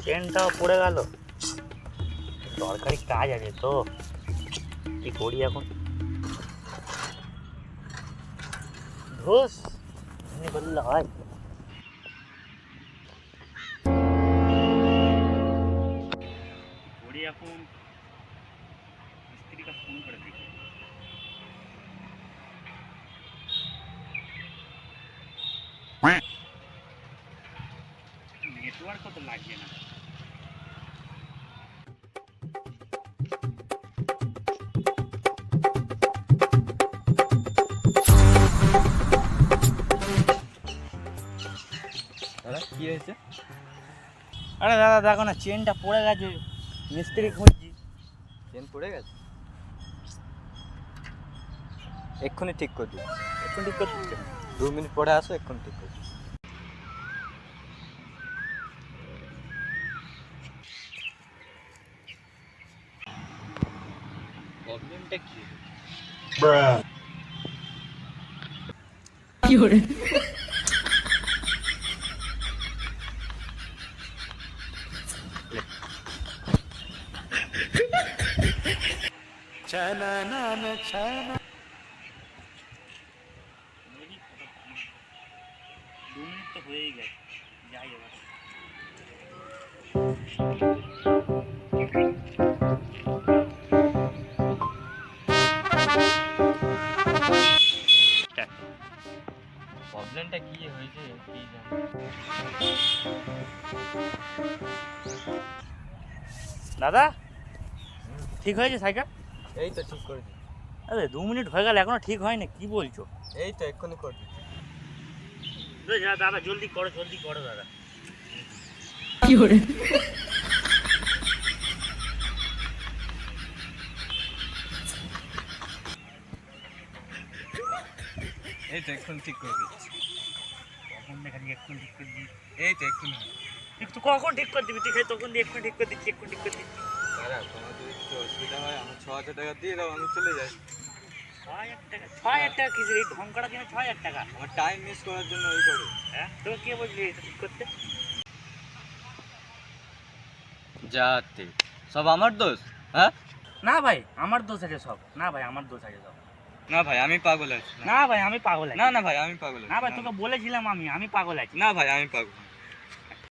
চেনটাও পড়ে গেল। দরকারি কাজ আছে তো, কি করি এখন? ধুস, এমনি বললে হয়? করি এখন, মিস্ত্রিটা ফোন করে দেখি। নেটওয়ার্কও তো লাগছে না। দাদা কি হয়েছে? আরে দাদা দেখো না, চেনটা পড়ে গেছে, মিস্ত্রি খুঁজছি। চেন পড়ে গেছে? এক্ষুনি ঠিক করে দিই। এখন ঠিক করতে দিচ্ছে না। 2 মিনিট পরে আসো, এক্ষুনি ঠিক করে দিই। প্রবলেমটা কি? কি hore ছানা না না ছানা। 2 মিনিট তো হয়েই গেছে, যাই এবার। প্রবলেমটা কি হয়েছে কি জানি। দাদা ঠিক হয়েছে সাইকেল? এই তো ঠিক করে দিই। আরে 2 মিনিট হয়ে গেল, এখনো ঠিক হয়নি, কি বলছো? এই তো এক্ষুনি করে দিই। দাদা জলদি করো দাদা। কি hore এই তো এক্ষুনি ঠিক করে দিচ্ছি। কখন দেখালি এক্ষুনি ঠিক করে দিই? এই তো এক্ষুনি হবে। তুই কখন ঠিক করে দিবি? তুই খালি তখন দিয়ে এক্ষুনি ঠিক করে দিচ্ছি, এক্ষুনি ঠিক করে দিচ্ছি। দাদা তোমার যদি কিছু অসুবিধা হয় আমার 6,000 টাকা দিয়ে দাও, আমি চলে যাই। 6,000 টাকা? 6,000 টাকা কিসের? এই ঢং করা কিনা 6,000 টাকা? আমার টাইম মিস করার জন্য ওই করো। হ্যাঁ, তোকে কে বললি এটা ঠিক করতে? যাতে সব আমার দোষ? হ্যাঁ না ভাই, আমার দোষ আছে সব। না ভাই, আমার দোষ আছে সব। না ভাই আমি পাগল আছি। না ভাই, আমি পাগল আছি। না না ভাই আমি পাগল আছি। না ভাই, তোকে বলেছিলাম আমি পাগল আছি। না ভাই আমি পাগল।